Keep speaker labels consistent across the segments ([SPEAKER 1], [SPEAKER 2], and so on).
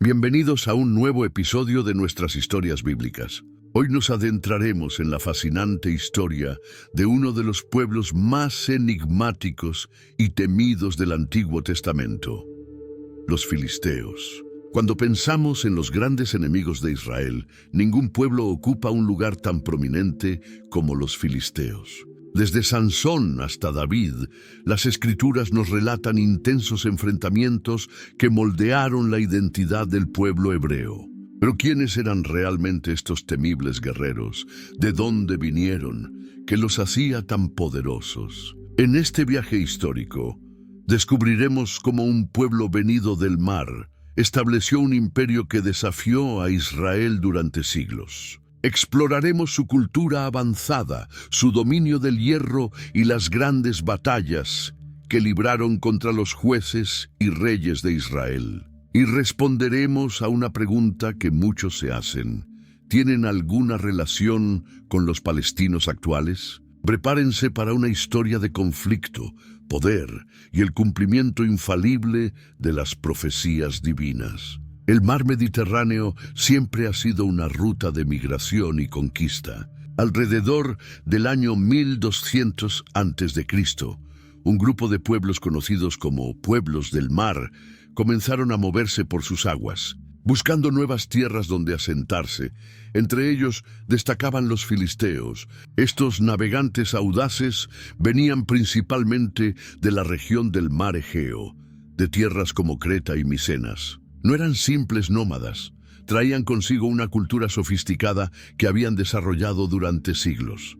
[SPEAKER 1] Bienvenidos a un nuevo episodio de nuestras historias bíblicas. Hoy nos adentraremos en la fascinante historia de uno de los pueblos más enigmáticos y temidos del Antiguo Testamento, los filisteos. Cuando pensamos en los grandes enemigos de Israel, ningún pueblo ocupa un lugar tan prominente como los filisteos. Desde Sansón hasta David, las Escrituras nos relatan intensos enfrentamientos que moldearon la identidad del pueblo hebreo. Pero ¿quiénes eran realmente estos temibles guerreros? ¿De dónde vinieron? ¿Qué los hacía tan poderosos? En este viaje histórico, descubriremos cómo un pueblo venido del mar estableció un imperio que desafió a Israel durante siglos. Exploraremos su cultura avanzada, su dominio del hierro y las grandes batallas que libraron contra los jueces y reyes de Israel. Y responderemos a una pregunta que muchos se hacen. ¿Tienen alguna relación con los palestinos actuales? Prepárense para una historia de conflicto, poder y el cumplimiento infalible de las profecías divinas. El mar Mediterráneo siempre ha sido una ruta de migración y conquista. Alrededor del año 1200 a.C., un grupo de pueblos conocidos como pueblos del mar comenzaron a moverse por sus aguas, buscando nuevas tierras donde asentarse. Entre ellos destacaban los filisteos. Estos navegantes audaces venían principalmente de la región del mar Egeo, de tierras como Creta y Micenas. No eran simples nómadas, traían consigo una cultura sofisticada que habían desarrollado durante siglos.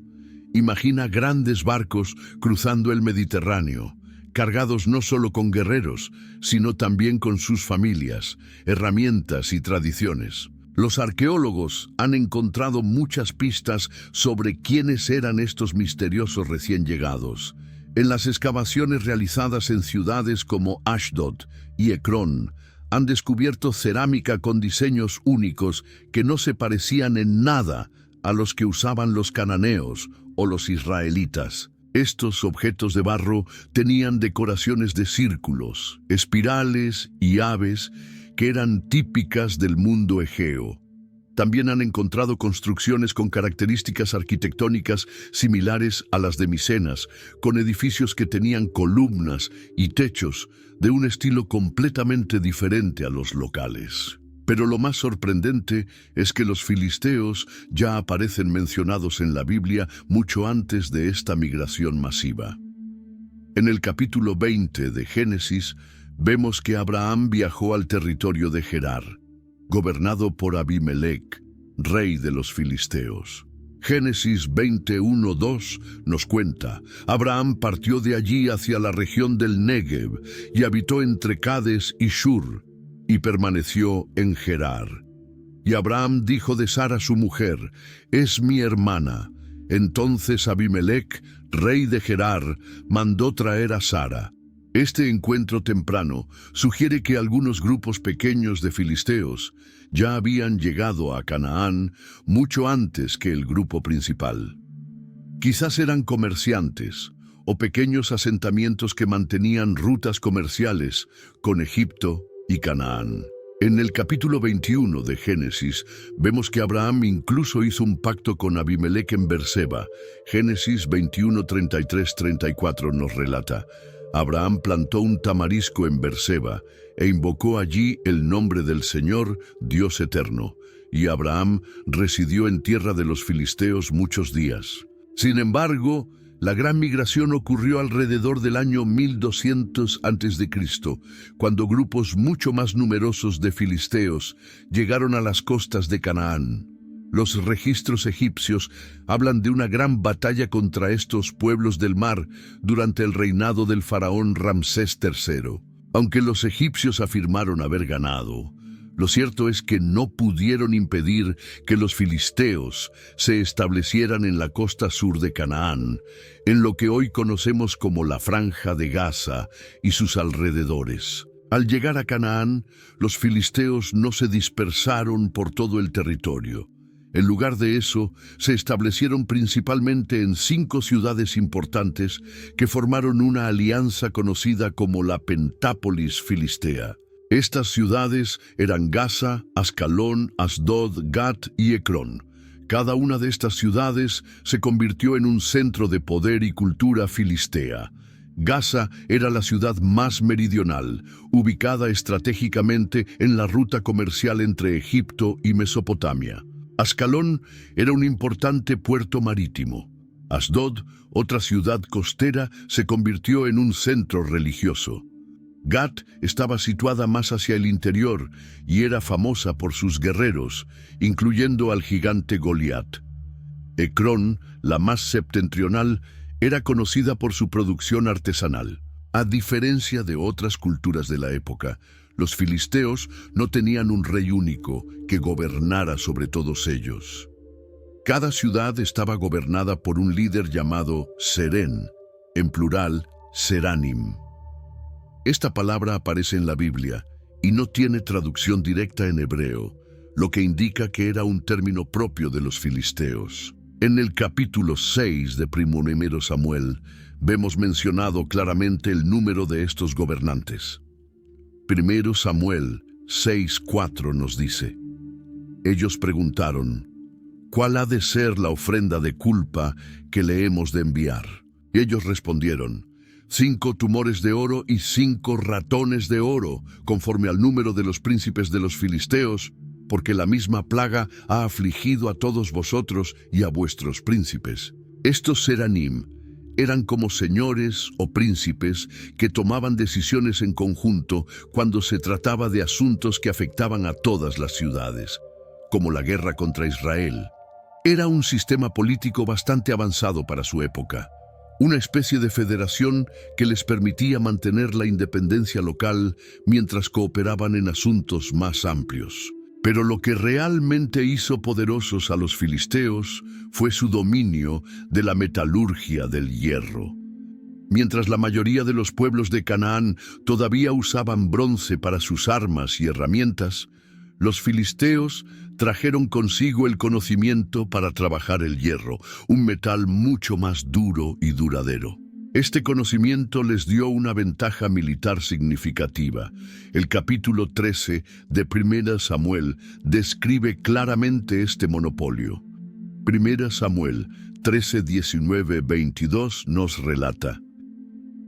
[SPEAKER 1] Imagina grandes barcos cruzando el Mediterráneo, cargados no solo con guerreros, sino también con sus familias, herramientas y tradiciones. Los arqueólogos han encontrado muchas pistas sobre quiénes eran estos misteriosos recién llegados. En las excavaciones realizadas en ciudades como Ashdod y Ecrón, han descubierto cerámica con diseños únicos que no se parecían en nada a los que usaban los cananeos o los israelitas. Estos objetos de barro tenían decoraciones de círculos, espirales y aves que eran típicas del mundo egeo. También han encontrado construcciones con características arquitectónicas similares a las de Micenas, con edificios que tenían columnas y techos de un estilo completamente diferente a los locales. Pero lo más sorprendente es que los filisteos ya aparecen mencionados en la Biblia mucho antes de esta migración masiva. En el capítulo 20 de Génesis, vemos que Abraham viajó al territorio de Gerar, gobernado por Abimelec, rey de los filisteos. Génesis 21:2 nos cuenta: Abraham partió de allí hacia la región del Negev y habitó entre Cades y Shur, y permaneció en Gerar. Y Abraham dijo de Sara su mujer: «Es mi hermana». Entonces Abimelec, rey de Gerar, mandó traer a Sara. Este encuentro temprano sugiere que algunos grupos pequeños de filisteos ya habían llegado a Canaán mucho antes que el grupo principal. Quizás eran comerciantes o pequeños asentamientos que mantenían rutas comerciales con Egipto y Canaán. En el capítulo 21 de Génesis vemos que Abraham incluso hizo un pacto con Abimelec en Berseba. Génesis 21:33-34 nos relata: Abraham plantó un tamarisco en Berseba e invocó allí el nombre del Señor, Dios eterno. Y Abraham residió en tierra de los filisteos muchos días. Sin embargo, la gran migración ocurrió alrededor del año 1200 a.C., cuando grupos mucho más numerosos de filisteos llegaron a las costas de Canaán. Los registros egipcios hablan de una gran batalla contra estos pueblos del mar durante el reinado del faraón Ramsés III. Aunque los egipcios afirmaron haber ganado, lo cierto es que no pudieron impedir que los filisteos se establecieran en la costa sur de Canaán, en lo que hoy conocemos como la Franja de Gaza y sus alrededores. Al llegar a Canaán, los filisteos no se dispersaron por todo el territorio. En lugar de eso, se establecieron principalmente en 5 ciudades importantes que formaron una alianza conocida como la Pentápolis Filistea. Estas ciudades eran Gaza, Ascalón, Asdod, Gat y Ecrón. Cada una de estas ciudades se convirtió en un centro de poder y cultura filistea. Gaza era la ciudad más meridional, ubicada estratégicamente en la ruta comercial entre Egipto y Mesopotamia. Ascalón era un importante puerto marítimo. Asdod, otra ciudad costera, se convirtió en un centro religioso. Gat estaba situada más hacia el interior y era famosa por sus guerreros, incluyendo al gigante Goliat. Ecrón, la más septentrional, era conocida por su producción artesanal. A diferencia de otras culturas de la época, los filisteos no tenían un rey único que gobernara sobre todos ellos. Cada ciudad estaba gobernada por un líder llamado Serén, en plural, Seranim. Esta palabra aparece en la Biblia y no tiene traducción directa en hebreo, lo que indica que era un término propio de los filisteos. En el capítulo 6 de Primero Samuel, vemos mencionado claramente el número de estos gobernantes. 1 Samuel 6:4 nos dice: ellos preguntaron, ¿cuál ha de ser la ofrenda de culpa que le hemos de enviar? Y ellos respondieron, 5 tumores de oro y 5 ratones de oro, conforme al número de los príncipes de los filisteos, porque la misma plaga ha afligido a todos vosotros y a vuestros príncipes. Estos Seranim eran como señores o príncipes que tomaban decisiones en conjunto cuando se trataba de asuntos que afectaban a todas las ciudades, como la guerra contra Israel. Era un sistema político bastante avanzado para su época, una especie de federación que les permitía mantener la independencia local mientras cooperaban en asuntos más amplios. Pero lo que realmente hizo poderosos a los filisteos fue su dominio de la metalurgia del hierro. Mientras la mayoría de los pueblos de Canaán todavía usaban bronce para sus armas y herramientas, los filisteos trajeron consigo el conocimiento para trabajar el hierro, un metal mucho más duro y duradero. Este conocimiento les dio una ventaja militar significativa. El capítulo 13 de 1 Samuel describe claramente este monopolio. 1 Samuel 13, 19, 22 nos relata: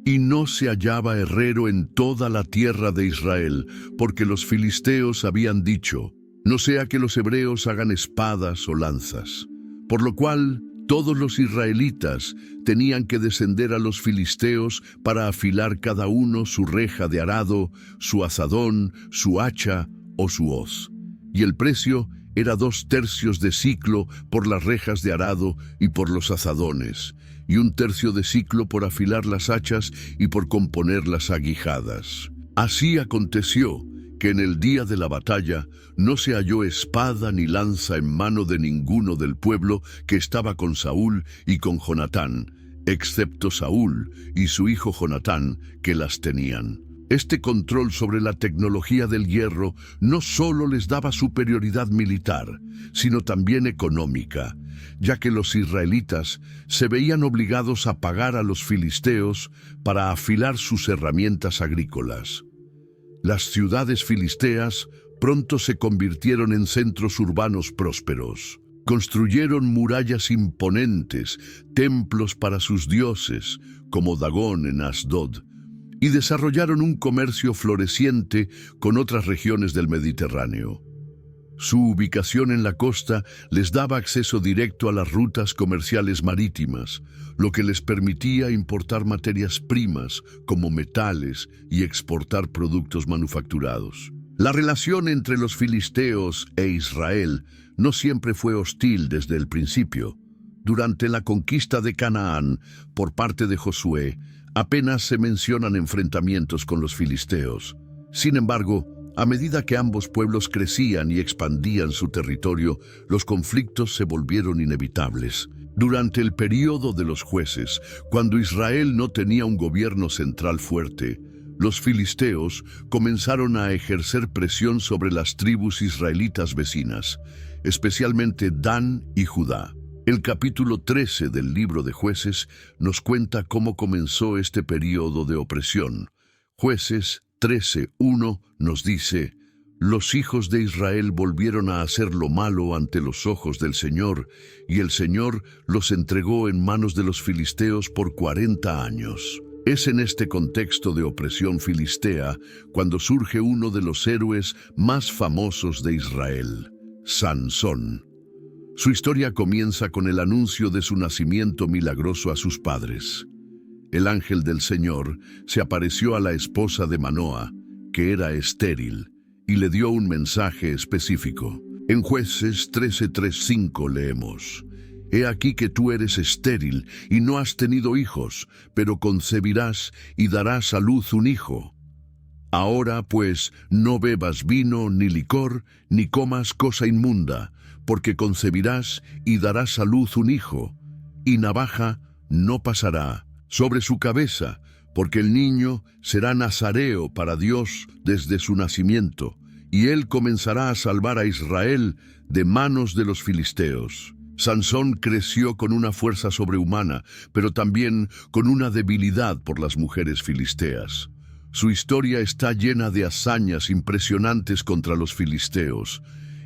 [SPEAKER 1] y no se hallaba herrero en toda la tierra de Israel, porque los filisteos habían dicho, no sea que los hebreos hagan espadas o lanzas. Por lo cual, todos los israelitas tenían que descender a los filisteos para afilar cada uno su reja de arado, su azadón, su hacha o su hoz. Y el precio era 2/3 de siclo por las rejas de arado y por los azadones, y 1/3 de siclo por afilar las hachas y por componer las aguijadas. Así aconteció que en el día de la batalla no se halló espada ni lanza en mano de ninguno del pueblo que estaba con Saúl y con Jonatán, excepto Saúl y su hijo Jonatán, que las tenían. Este control sobre la tecnología del hierro no solo les daba superioridad militar, sino también económica, ya que los israelitas se veían obligados a pagar a los filisteos para afilar sus herramientas agrícolas. Las ciudades filisteas pronto se convirtieron en centros urbanos prósperos. Construyeron murallas imponentes, templos para sus dioses, como Dagón en Asdod, y desarrollaron un comercio floreciente con otras regiones del Mediterráneo. Su ubicación en la costa les daba acceso directo a las rutas comerciales marítimas, lo que les permitía importar materias primas como metales y exportar productos manufacturados. La relación entre los filisteos e Israel no siempre fue hostil desde el principio. Durante la conquista de Canaán por parte de Josué, apenas se mencionan enfrentamientos con los filisteos. Sin embargo, a medida que ambos pueblos crecían y expandían su territorio, los conflictos se volvieron inevitables. Durante el período de los jueces, cuando Israel no tenía un gobierno central fuerte, los filisteos comenzaron a ejercer presión sobre las tribus israelitas vecinas, especialmente Dan y Judá. El capítulo 13 del libro de Jueces nos cuenta cómo comenzó este período de opresión. Jueces 13:1 nos dice: los hijos de Israel volvieron a hacer lo malo ante los ojos del Señor, y el Señor los entregó en manos de los filisteos por 40 años. Es en este contexto de opresión filistea cuando surge uno de los héroes más famosos de Israel, Sansón. Su historia comienza con el anuncio de su nacimiento milagroso a sus padres. El ángel del Señor se apareció a la esposa de Manoa, que era estéril, y le dio un mensaje específico. En Jueces 13:3-5 leemos: He aquí que tú eres estéril y no has tenido hijos, pero concebirás y darás a luz un hijo. Ahora, pues, no bebas vino ni licor, ni comas cosa inmunda, porque concebirás y darás a luz un hijo, y navaja no pasará sobre su cabeza, porque el niño será nazareo para Dios desde su nacimiento, y él comenzará a salvar a Israel de manos de los filisteos. Sansón creció con una fuerza sobrehumana, pero también con una debilidad por las mujeres filisteas. Su historia está llena de hazañas impresionantes contra los filisteos.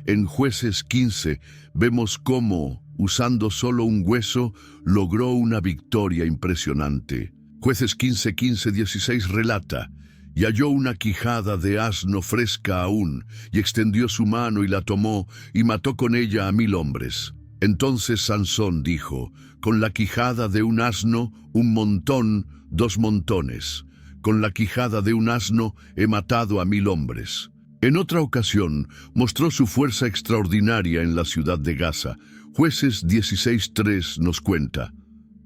[SPEAKER 1] En Jueces 15 vemos cómo, usando solo un hueso, logró una victoria impresionante. Jueces 15:16 relata: y halló una quijada de asno fresca aún, y extendió su mano y la tomó, y mató con ella a 1000 hombres. Entonces Sansón dijo: con la quijada de un asno, un montón, 2 montones. Con la quijada de un asno he matado a 1000 hombres. En otra ocasión, mostró su fuerza extraordinaria en la ciudad de Gaza. Jueces 16:3 nos cuenta: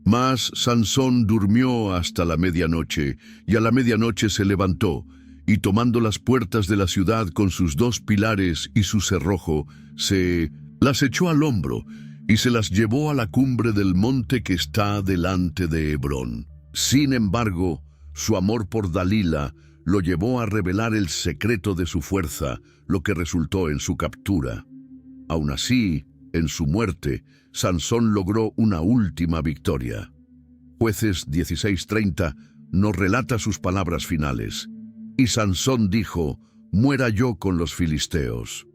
[SPEAKER 1] mas Sansón durmió hasta la medianoche, y a la medianoche se levantó, y tomando las puertas de la ciudad con sus 2 pilares y su cerrojo, se las echó al hombro, y se las llevó a la cumbre del monte que está delante de Hebrón. Sin embargo, su amor por Dalila lo llevó a revelar el secreto de su fuerza, lo que resultó en su captura. Aun así, en su muerte, Sansón logró una última victoria. Jueces 16:30 nos relata sus palabras finales: y Sansón dijo: muera yo con los filisteos.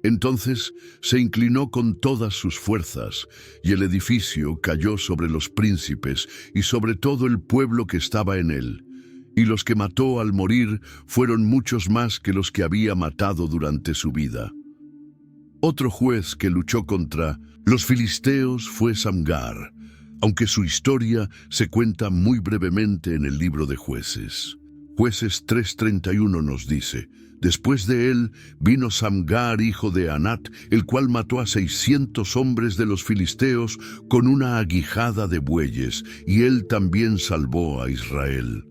[SPEAKER 1] Entonces se inclinó con todas sus fuerzas, y el edificio cayó sobre los príncipes y sobre todo el pueblo que estaba en él. Y los que mató al morir fueron muchos más que los que había matado durante su vida. Otro juez que luchó contra los filisteos fue Samgar, aunque su historia se cuenta muy brevemente en el libro de Jueces. Jueces 3:31 nos dice: después de él vino Samgar, hijo de Anat, el cual mató a 600 hombres de los filisteos con una aguijada de bueyes, y él también salvó a Israel.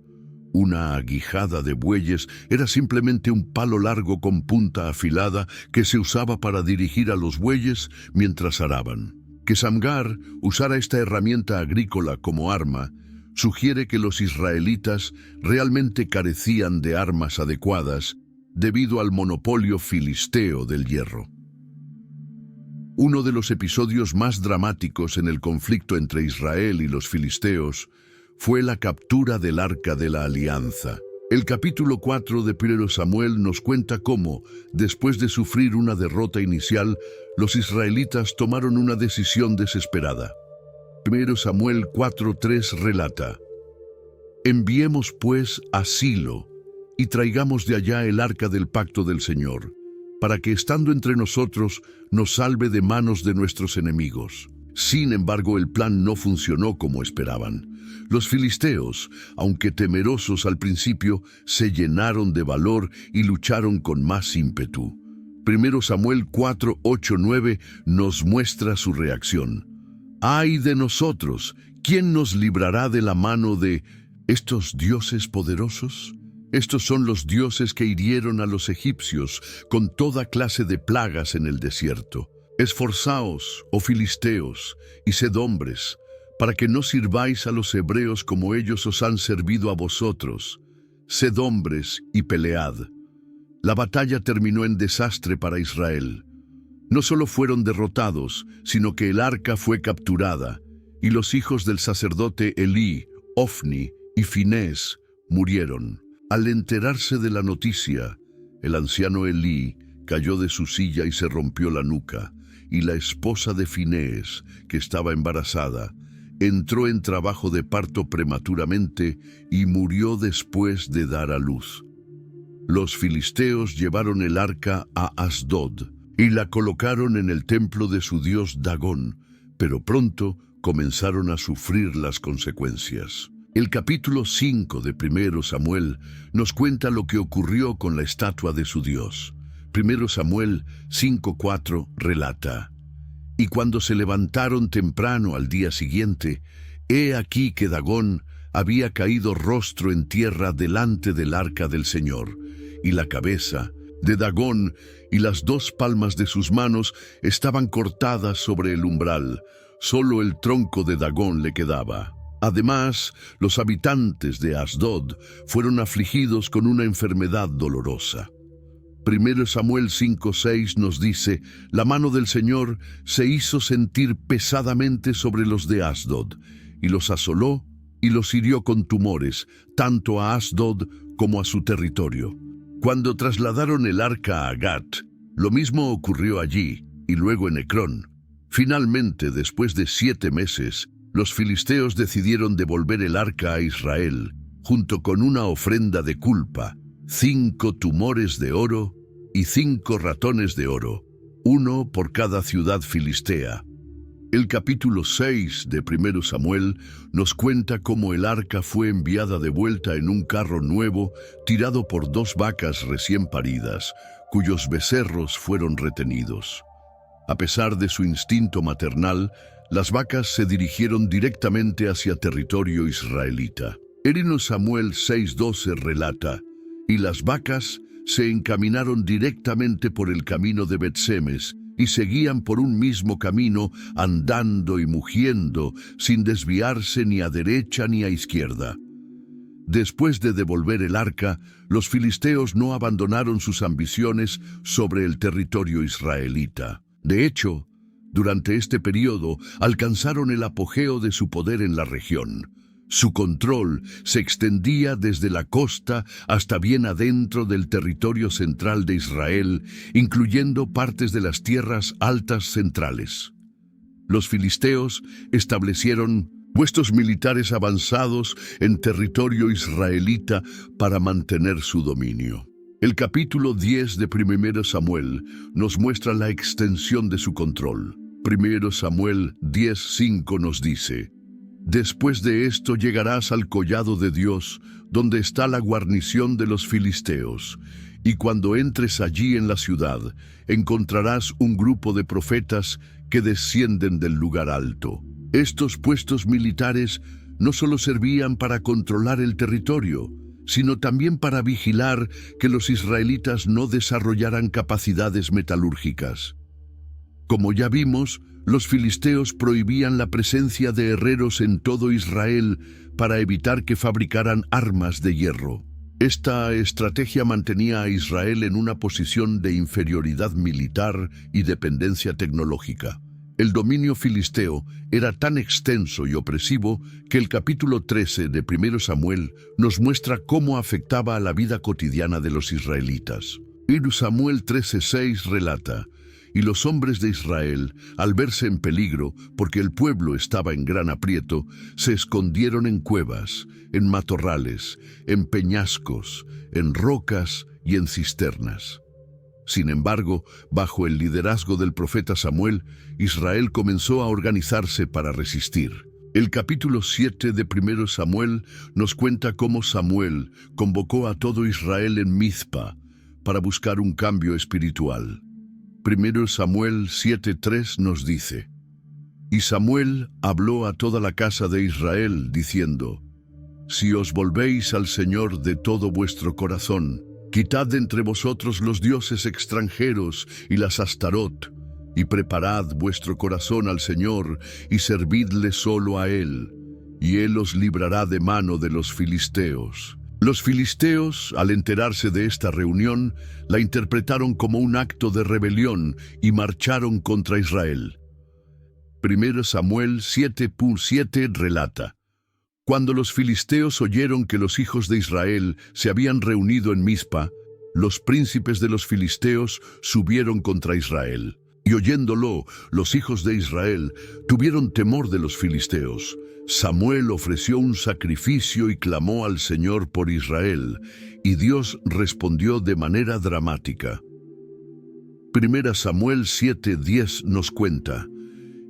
[SPEAKER 1] Una aguijada de bueyes era simplemente un palo largo con punta afilada que se usaba para dirigir a los bueyes mientras araban. Que Samgar usara esta herramienta agrícola como arma sugiere que los israelitas realmente carecían de armas adecuadas debido al monopolio filisteo del hierro. Uno de los episodios más dramáticos en el conflicto entre Israel y los filisteos fue la captura del Arca de la Alianza. El capítulo 4 de 1 Samuel nos cuenta cómo, después de sufrir una derrota inicial, los israelitas tomaron una decisión desesperada. 1 Samuel 4:3 relata: enviemos pues a Silo, y traigamos de allá el arca del pacto del Señor, para que estando entre nosotros nos salve de manos de nuestros enemigos. Sin embargo, el plan no funcionó como esperaban. Los filisteos, aunque temerosos al principio, se llenaron de valor y lucharon con más ímpetu. 1 Samuel 4:8-9 nos muestra su reacción. ¡Ay de nosotros! ¿Quién nos librará de la mano de estos dioses poderosos? Estos son los dioses que hirieron a los egipcios con toda clase de plagas en el desierto. Esforzaos, oh filisteos, y sed hombres, para que no sirváis a los hebreos como ellos os han servido a vosotros. Sed hombres y pelead. La batalla terminó en desastre para Israel. No solo fueron derrotados, sino que el arca fue capturada, y los hijos del sacerdote Elí, Ofni y Finés murieron. Al enterarse de la noticia, el anciano Elí cayó de su silla y se rompió la nuca, y la esposa de Finés, que estaba embarazada, entró en trabajo de parto prematuramente y murió después de dar a luz. Los filisteos llevaron el arca a Asdod y la colocaron en el templo de su dios Dagón, pero pronto comenzaron a sufrir las consecuencias. El capítulo 5 de 1 Samuel nos cuenta lo que ocurrió con la estatua de su dios. 1 Samuel 5:4 relata: Y cuando se levantaron temprano al día siguiente, he aquí que Dagón había caído rostro en tierra delante del arca del Señor, y la cabeza de Dagón y las 2 palmas de sus manos estaban cortadas sobre el umbral. Solo el tronco de Dagón le quedaba. Además, los habitantes de Asdod fueron afligidos con una enfermedad dolorosa. 1 Samuel 5:6 nos dice: la mano del Señor se hizo sentir pesadamente sobre los de Asdod, y los asoló y los hirió con tumores, tanto a Asdod como a su territorio. Cuando trasladaron el arca a Gat, lo mismo ocurrió allí, y luego en Ecrón. Finalmente, después de 7 meses, los filisteos decidieron devolver el arca a Israel, junto con una ofrenda de culpa: 5 tumores de oro y 5 ratones de oro, 1 por cada ciudad filistea. El capítulo 6 de 1 Samuel nos cuenta cómo el arca fue enviada de vuelta en un carro nuevo tirado por 2 vacas recién paridas, cuyos becerros fueron retenidos. A pesar de su instinto maternal, las vacas se dirigieron directamente hacia territorio israelita. 1 Samuel 6:12 relata: y las vacas se encaminaron directamente por el camino de Bet-Semes y seguían por un mismo camino, andando y mugiendo, sin desviarse ni a derecha ni a izquierda. Después de devolver el arca, los filisteos no abandonaron sus ambiciones sobre el territorio israelita. De hecho, durante este periodo alcanzaron el apogeo de su poder en la región. Su control se extendía desde la costa hasta bien adentro del territorio central de Israel, incluyendo partes de las tierras altas centrales. Los filisteos establecieron puestos militares avanzados en territorio israelita para mantener su dominio. El capítulo 10 de 1 Samuel nos muestra la extensión de su control. 1 Samuel 10:5 nos dice: después de esto llegarás al collado de Dios, donde está la guarnición de los filisteos, y cuando entres allí en la ciudad, encontrarás un grupo de profetas que descienden del lugar alto. Estos puestos militares no solo servían para controlar el territorio, sino también para vigilar que los israelitas no desarrollaran capacidades metalúrgicas. Como ya vimos, los filisteos prohibían la presencia de herreros en todo Israel para evitar que fabricaran armas de hierro. Esta estrategia mantenía a Israel en una posición de inferioridad militar y dependencia tecnológica. El dominio filisteo era tan extenso y opresivo que el capítulo 13 de 1 Samuel nos muestra cómo afectaba a la vida cotidiana de los israelitas. 1 Samuel 13:6 relata: y los hombres de Israel, al verse en peligro, porque el pueblo estaba en gran aprieto, se escondieron en cuevas, en matorrales, en peñascos, en rocas y en cisternas. Sin embargo, bajo el liderazgo del profeta Samuel, Israel comenzó a organizarse para resistir. El capítulo 7 de 1 Samuel nos cuenta cómo Samuel convocó a todo Israel en Mizpa para buscar un cambio espiritual. 1 Samuel 7:3 nos dice: y Samuel habló a toda la casa de Israel, diciendo: si os volvéis al Señor de todo vuestro corazón, quitad de entre vosotros los dioses extranjeros y las Astarot, y preparad vuestro corazón al Señor, y servidle solo a Él, y Él os librará de mano de los filisteos. Los filisteos, al enterarse de esta reunión, la interpretaron como un acto de rebelión y marcharon contra Israel. 1 Samuel 7:7 relata: Cuando los filisteos oyeron que los hijos de Israel se habían reunido en Mizpa, los príncipes de los filisteos subieron contra Israel. Y oyéndolo, los hijos de Israel tuvieron temor de los filisteos. Samuel ofreció un sacrificio y clamó al Señor por Israel, y Dios respondió de manera dramática. Primera Samuel 7:10 nos cuenta: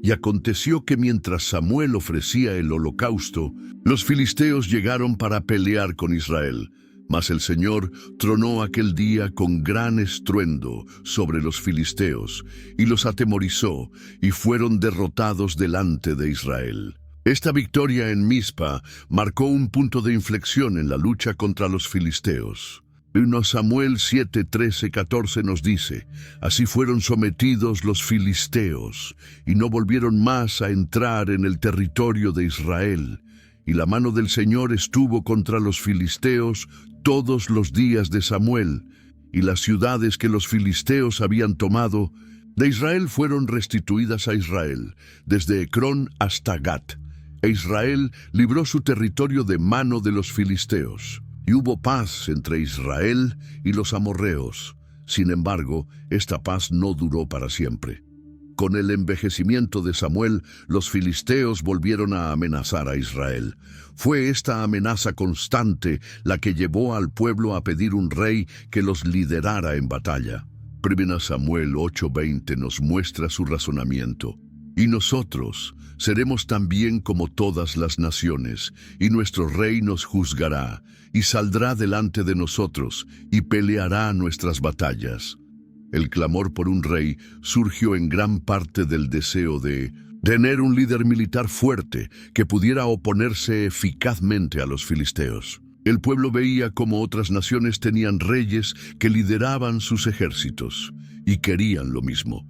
[SPEAKER 1] y aconteció que mientras Samuel ofrecía el holocausto, los filisteos llegaron para pelear con Israel. Mas el Señor tronó aquel día con gran estruendo sobre los filisteos, y los atemorizó, y fueron derrotados delante de Israel. Esta victoria en Mizpa marcó un punto de inflexión en la lucha contra los filisteos. 1 Samuel 7:13-14 nos dice: así fueron sometidos los filisteos, y no volvieron más a entrar en el territorio de Israel. Y la mano del Señor estuvo contra los filisteos todos los días de Samuel, y las ciudades que los filisteos habían tomado de Israel fueron restituidas a Israel, desde Ecrón hasta Gat. E Israel libró su territorio de mano de los filisteos. Y hubo paz entre Israel y los amorreos. Sin embargo, esta paz no duró para siempre. Con el envejecimiento de Samuel, los filisteos volvieron a amenazar a Israel. Fue esta amenaza constante la que llevó al pueblo a pedir un rey que los liderara en batalla. 1 Samuel 8:20 nos muestra su razonamiento. Y nosotros seremos también como todas las naciones, y nuestro rey nos juzgará, y saldrá delante de nosotros, y peleará nuestras batallas. El clamor por un rey surgió en gran parte del deseo de tener un líder militar fuerte que pudiera oponerse eficazmente a los filisteos. El pueblo veía cómo otras naciones tenían reyes que lideraban sus ejércitos, y querían lo mismo.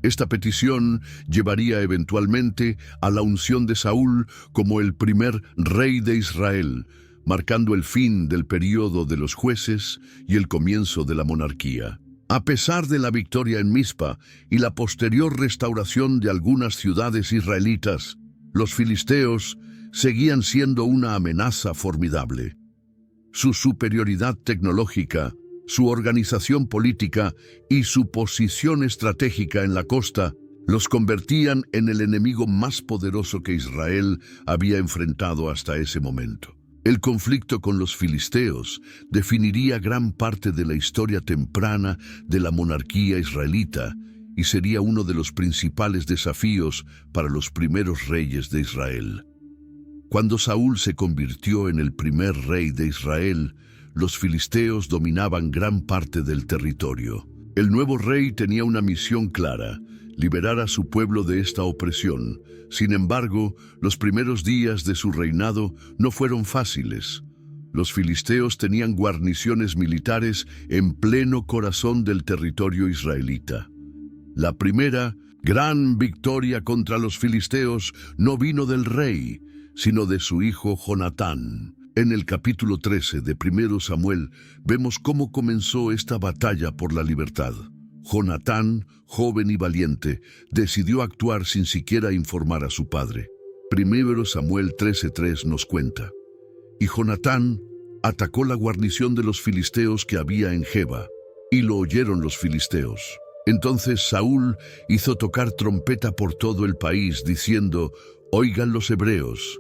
[SPEAKER 1] Esta petición llevaría eventualmente a la unción de Saúl como el primer rey de Israel, marcando el fin del período de los jueces y el comienzo de la monarquía. A pesar de la victoria en Mizpa y la posterior restauración de algunas ciudades israelitas, los filisteos seguían siendo una amenaza formidable. Su superioridad tecnológica, su organización política y su posición estratégica en la costa los convertían en el enemigo más poderoso que Israel había enfrentado hasta ese momento. El conflicto con los filisteos definiría gran parte de la historia temprana de la monarquía israelita y sería uno de los principales desafíos para los primeros reyes de Israel. Cuando Saúl se convirtió en el primer rey de Israel, los filisteos dominaban gran parte del territorio. El nuevo rey tenía una misión clara: liberar a su pueblo de esta opresión. Sin embargo, los primeros días de su reinado no fueron fáciles. Los filisteos tenían guarniciones militares en pleno corazón del territorio israelita. La primera gran victoria contra los filisteos no vino del rey, sino de su hijo Jonatán. En el capítulo 13 de 1 Samuel vemos cómo comenzó esta batalla por la libertad. Jonatán, joven y valiente, decidió actuar sin siquiera informar a su padre. 1 Samuel 13:3 nos cuenta: y Jonatán atacó la guarnición de los filisteos que había en Geba, y lo oyeron los filisteos. Entonces Saúl hizo tocar trompeta por todo el país, diciendo: oigan los hebreos.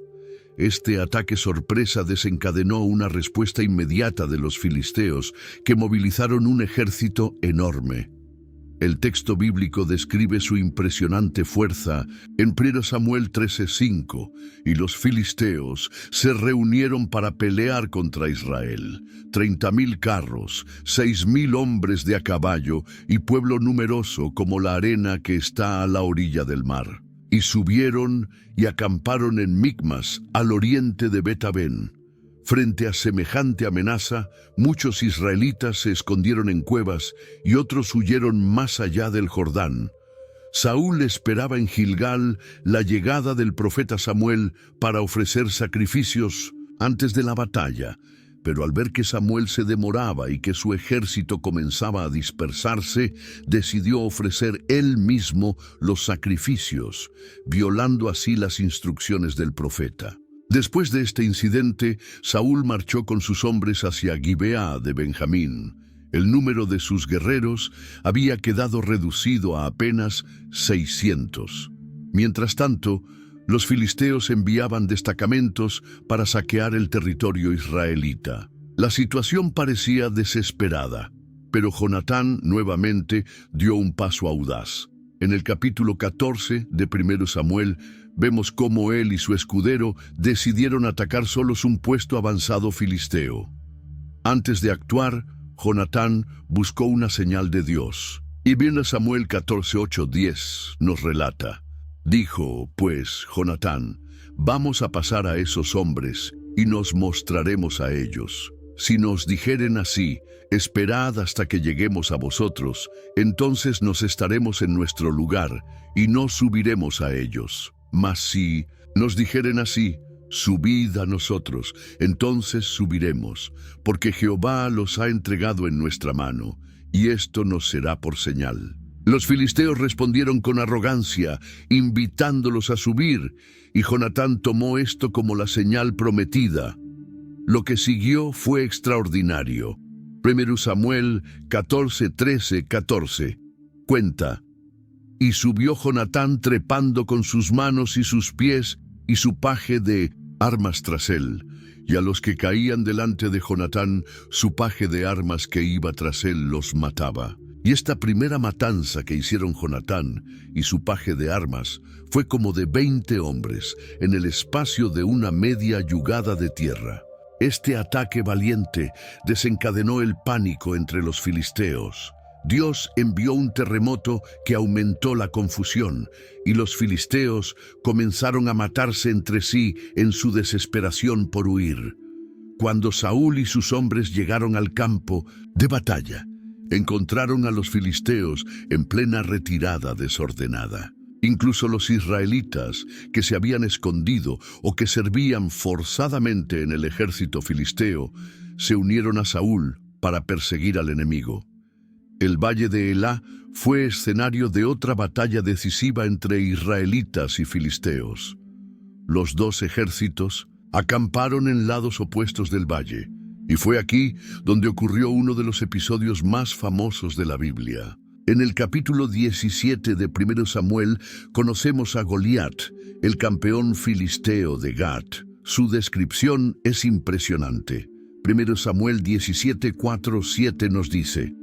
[SPEAKER 1] Este ataque sorpresa desencadenó una respuesta inmediata de los filisteos, que movilizaron un ejército enorme. El texto bíblico describe su impresionante fuerza en 1 Samuel 13:5, y los filisteos se reunieron para pelear contra Israel. 30,000 carros, 6,000 hombres de a caballo y pueblo numeroso como la arena que está a la orilla del mar. Y subieron y acamparon en Micmas, al oriente de Bet-aven. Frente a semejante amenaza, muchos israelitas se escondieron en cuevas y otros huyeron más allá del Jordán. Saúl esperaba en Gilgal la llegada del profeta Samuel para ofrecer sacrificios antes de la batalla, pero al ver que Samuel se demoraba y que su ejército comenzaba a dispersarse, decidió ofrecer él mismo los sacrificios, violando así las instrucciones del profeta. Después de este incidente, Saúl marchó con sus hombres hacia Gibeá de Benjamín. El número de sus guerreros había quedado reducido a apenas 600. Mientras tanto, los filisteos enviaban destacamentos para saquear el territorio israelita. La situación parecía desesperada, pero Jonatán nuevamente dio un paso audaz. En el capítulo 14 de 1 Samuel, vemos cómo él y su escudero decidieron atacar solos un puesto avanzado filisteo. Antes de actuar, Jonatán buscó una señal de Dios. Y bien Samuel 14:8-10 nos relata: dijo, pues, Jonatán, vamos a pasar a esos hombres y nos mostraremos a ellos. Si nos dijeren así, esperad hasta que lleguemos a vosotros, entonces nos estaremos en nuestro lugar y no subiremos a ellos. Mas si nos dijeren así, subid a nosotros, entonces subiremos, porque Jehová los ha entregado en nuestra mano, y esto nos será por señal. Los filisteos respondieron con arrogancia, invitándolos a subir, y Jonatán tomó esto como la señal prometida. Lo que siguió fue extraordinario. 1 Samuel 14:13-14 cuenta: y subió Jonatán trepando con sus manos y sus pies y su paje de armas tras él, y a los que caían delante de Jonatán, su paje de armas que iba tras él los mataba. Y esta primera matanza que hicieron Jonatán y su paje de armas fue como de 20 hombres en el espacio de una media yugada de tierra. Este ataque valiente desencadenó el pánico entre los filisteos. Dios envió un terremoto que aumentó la confusión, y los filisteos comenzaron a matarse entre sí en su desesperación por huir. Cuando Saúl y sus hombres llegaron al campo de batalla, encontraron a los filisteos en plena retirada desordenada. Incluso los israelitas que se habían escondido o que servían forzadamente en el ejército filisteo se unieron a Saúl para perseguir al enemigo. El valle de Elá fue escenario de otra batalla decisiva entre israelitas y filisteos. Los dos ejércitos acamparon en lados opuestos del valle, y fue aquí donde ocurrió uno de los episodios más famosos de la Biblia. En el capítulo 17 de 1 Samuel conocemos a Goliat, el campeón filisteo de Gat. Su descripción es impresionante. 1 Samuel 17:4-7 nos dice: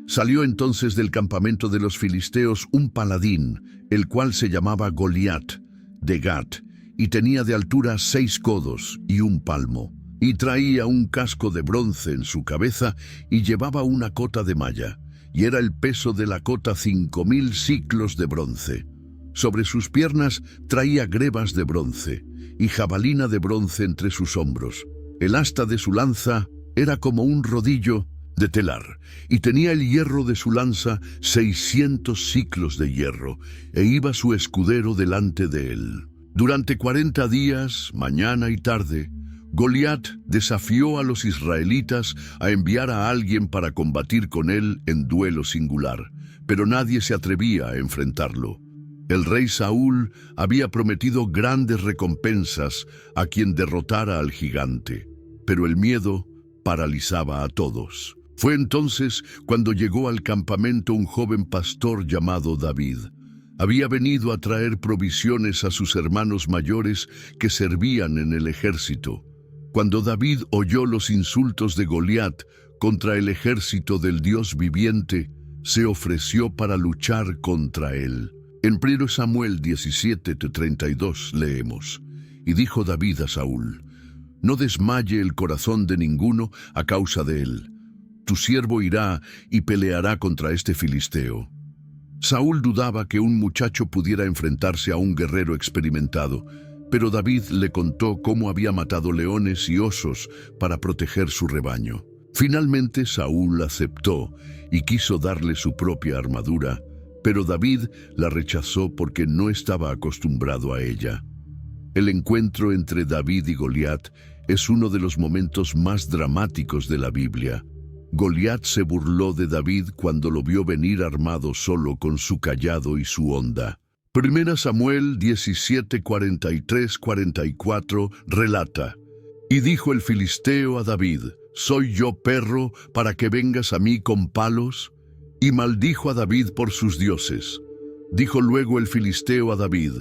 [SPEAKER 1] salió entonces del campamento de los filisteos un paladín, el cual se llamaba Goliat, de Gat, y tenía de altura 6 codos y 1 palmo, y traía un casco de bronce en su cabeza y llevaba una cota de malla, y era el peso de la cota 5000 siclos de bronce. Sobre sus piernas traía grebas de bronce, y jabalina de bronce entre sus hombros. El asta de su lanza era como un rodillo de telar, y tenía el hierro de su lanza 600 siclos de hierro, e iba su escudero delante de él. Durante 40 días, mañana y tarde, Goliat desafió a los israelitas a enviar a alguien para combatir con él en duelo singular, pero nadie se atrevía a enfrentarlo. El rey Saúl había prometido grandes recompensas a quien derrotara al gigante, pero el miedo paralizaba a todos. Fue entonces cuando llegó al campamento un joven pastor llamado David. Había venido a traer provisiones a sus hermanos mayores que servían en el ejército. Cuando David oyó los insultos de Goliat contra el ejército del Dios viviente, se ofreció para luchar contra él. En 1 Samuel 17:32 leemos: y dijo David a Saúl: no desmaye el corazón de ninguno a causa de él. Tu siervo irá y peleará contra este filisteo. Saúl dudaba que un muchacho pudiera enfrentarse a un guerrero experimentado, pero David le contó cómo había matado leones y osos para proteger su rebaño. Finalmente Saúl aceptó y quiso darle su propia armadura, pero David la rechazó porque no estaba acostumbrado a ella. El encuentro entre David y Goliat es uno de los momentos más dramáticos de la Biblia. Goliat se burló de David cuando lo vio venir armado solo con su cayado y su honda. Primera Samuel 17, 43-44 relata: Y dijo el filisteo a David: ¿Soy yo perro para que vengas a mí con palos? Y maldijo a David por sus dioses. Dijo luego el filisteo a David: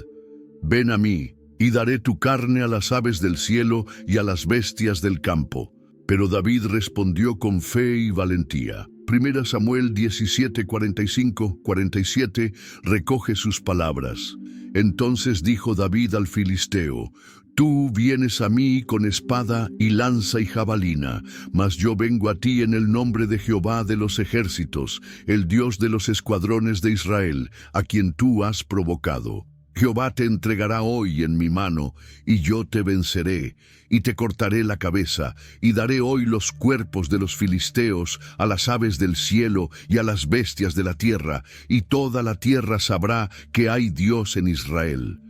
[SPEAKER 1] Ven a mí, y daré tu carne a las aves del cielo y a las bestias del campo. Pero David respondió con fe y valentía. Primera Samuel 17, 45-47 recoge sus palabras. Entonces dijo David al filisteo: Tú vienes a mí con espada y lanza y jabalina, mas yo vengo a ti en el nombre de Jehová de los ejércitos, el Dios de los escuadrones de Israel, a quien tú has provocado. Jehová te entregará hoy en mi mano, y yo te venceré, y te cortaré la cabeza, y daré hoy los cuerpos de los filisteos a las aves del cielo y a las bestias de la tierra, y toda la tierra sabrá que hay Dios en Israel.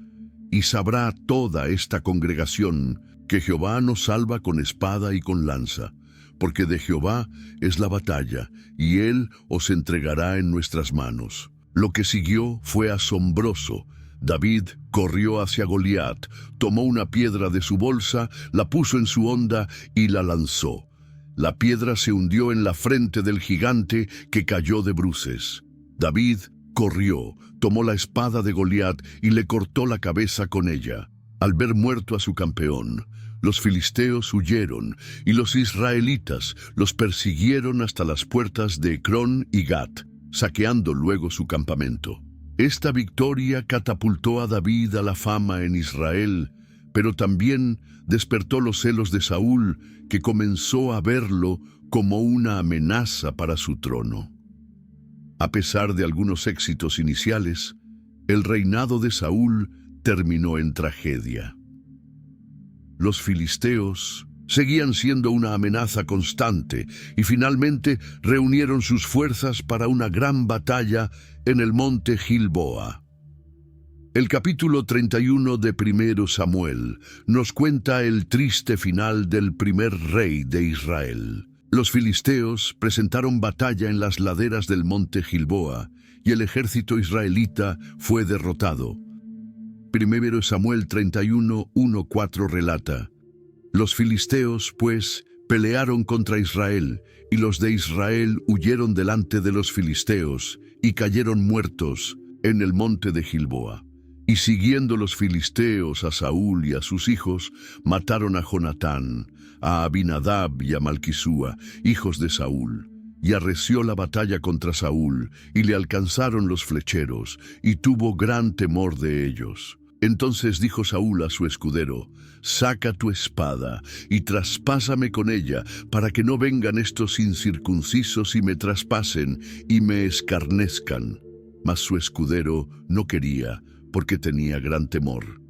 [SPEAKER 1] Y sabrá toda esta congregación que Jehová nos salva con espada y con lanza, porque de Jehová es la batalla, y Él os entregará en nuestras manos. Lo que siguió fue asombroso. David corrió hacia Goliat, tomó una piedra de su bolsa, la puso en su honda y la lanzó. La piedra se hundió en la frente del gigante, que cayó de bruces. David corrió, tomó la espada de Goliat y le cortó la cabeza con ella. Al ver muerto a su campeón, los filisteos huyeron, y los israelitas los persiguieron hasta las puertas de Ecrón y Gat, saqueando luego su campamento. Esta victoria catapultó a David a la fama en Israel, pero también despertó los celos de Saúl, que comenzó a verlo como una amenaza para su trono. A pesar de algunos éxitos iniciales, el reinado de Saúl terminó en tragedia. Los filisteos seguían siendo una amenaza constante y finalmente reunieron sus fuerzas para una gran batalla en el monte Gilboa. El capítulo 31 de Primero Samuel nos cuenta el triste final del primer rey de Israel. Los filisteos presentaron batalla en las laderas del monte Gilboa y el ejército israelita fue derrotado. Primero Samuel 31, 1-4 relata: Los filisteos, pues, pelearon contra Israel, y los de Israel huyeron delante de los filisteos, y cayeron muertos en el monte de Gilboa. Y siguiendo los filisteos a Saúl y a sus hijos, mataron a Jonatán, a Abinadab y a Malquisúa, hijos de Saúl. Y arreció la batalla contra Saúl, y le alcanzaron los flecheros, y tuvo gran temor de ellos. Entonces dijo Saúl a su escudero: Saca tu espada y traspásame con ella, para que no vengan estos incircuncisos y me traspasen y me escarnezcan. Mas su escudero no quería, porque tenía gran temor.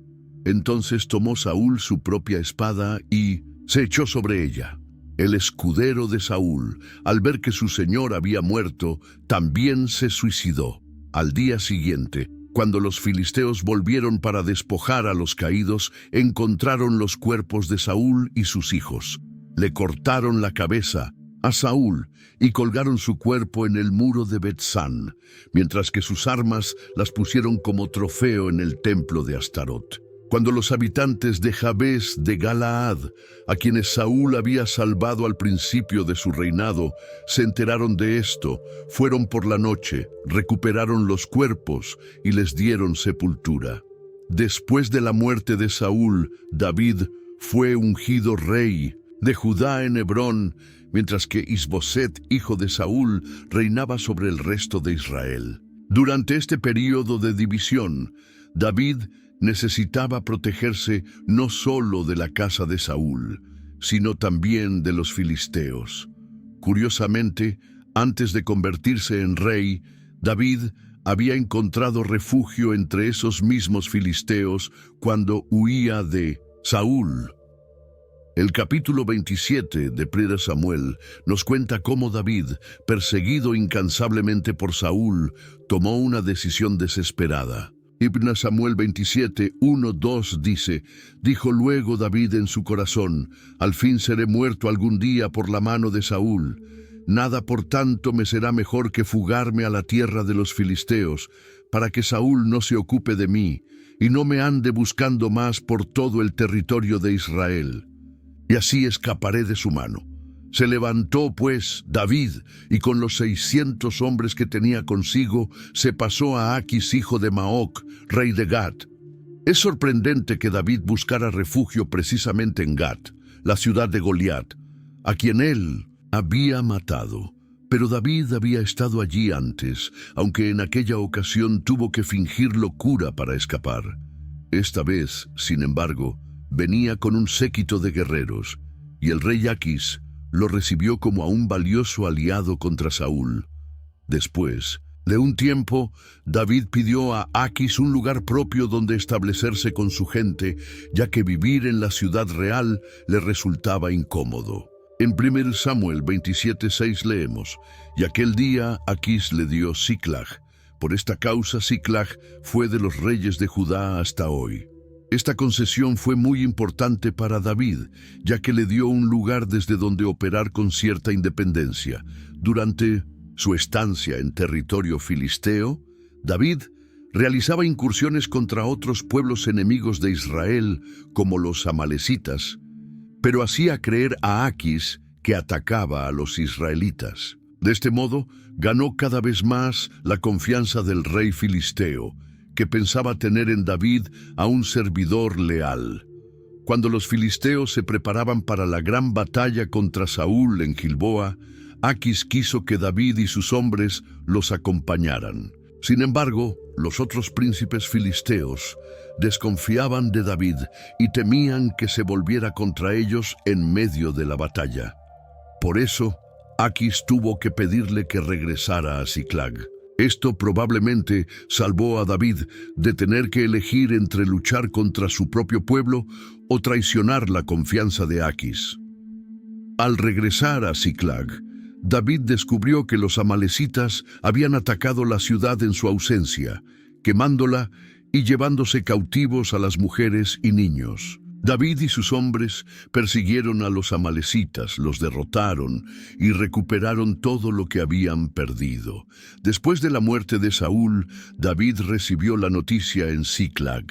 [SPEAKER 1] Entonces tomó Saúl su propia espada y se echó sobre ella. El escudero de Saúl, al ver que su señor había muerto, también se suicidó. Al día siguiente, cuando los filisteos volvieron para despojar a los caídos, encontraron los cuerpos de Saúl y sus hijos. Le cortaron la cabeza a Saúl y colgaron su cuerpo en el muro de Bet-San, mientras que sus armas las pusieron como trofeo en el templo de Astarot. Cuando los habitantes de Jabes de Galaad, a quienes Saúl había salvado al principio de su reinado, se enteraron de esto, fueron por la noche, recuperaron los cuerpos y les dieron sepultura. Después de la muerte de Saúl, David fue ungido rey de Judá en Hebrón, mientras que Isboset, hijo de Saúl, reinaba sobre el resto de Israel. Durante este período de división, David necesitaba protegerse no solo de la casa de Saúl, sino también de los filisteos. Curiosamente, antes de convertirse en rey, David había encontrado refugio entre esos mismos filisteos cuando huía de Saúl. El capítulo 27 de Primera Samuel nos cuenta cómo David, perseguido incansablemente por Saúl, tomó una decisión desesperada. Primera Samuel 27, 1-2 dice: Dijo luego David en su corazón: Al fin seré muerto algún día por la mano de Saúl. Nada por tanto me será mejor que fugarme a la tierra de los filisteos, para que Saúl no se ocupe de mí y no me ande buscando más por todo el territorio de Israel. Y así escaparé de su mano. Se levantó, pues, David, y con los 600 hombres que tenía consigo, se pasó a Aquis, hijo de Maoc, rey de Gat. Es sorprendente que David buscara refugio precisamente en Gat, la ciudad de Goliat, a quien él había matado. Pero David había estado allí antes, aunque en aquella ocasión tuvo que fingir locura para escapar. Esta vez, sin embargo, venía con un séquito de guerreros, y el rey Aquis lo recibió como a un valioso aliado contra Saúl. Después de un tiempo, David pidió a Aquis un lugar propio donde establecerse con su gente, ya que vivir en la ciudad real le resultaba incómodo. En 1 Samuel 27:6 leemos: «Y aquel día Aquis le dio Siclag. Por esta causa Siclag fue de los reyes de Judá hasta hoy». Esta concesión fue muy importante para David, ya que le dio un lugar desde donde operar con cierta independencia. Durante su estancia en territorio filisteo, David realizaba incursiones contra otros pueblos enemigos de Israel, como los amalecitas, pero hacía creer a Aquis que atacaba a los israelitas. De este modo, ganó cada vez más la confianza del rey filisteo, que pensaba tener en David a un servidor leal. Cuando los filisteos se preparaban para la gran batalla contra Saúl en Gilboa, Aquis quiso que David y sus hombres los acompañaran. Sin embargo, los otros príncipes filisteos desconfiaban de David y temían que se volviera contra ellos en medio de la batalla. Por eso, Aquis tuvo que pedirle que regresara a Siclag. Esto probablemente salvó a David de tener que elegir entre luchar contra su propio pueblo o traicionar la confianza de Aquis. Al regresar a Siclag, David descubrió que los amalecitas habían atacado la ciudad en su ausencia, quemándola y llevándose cautivos a las mujeres y niños. David y sus hombres persiguieron a los amalecitas, los derrotaron y recuperaron todo lo que habían perdido. Después de la muerte de Saúl, David recibió la noticia en Siclag.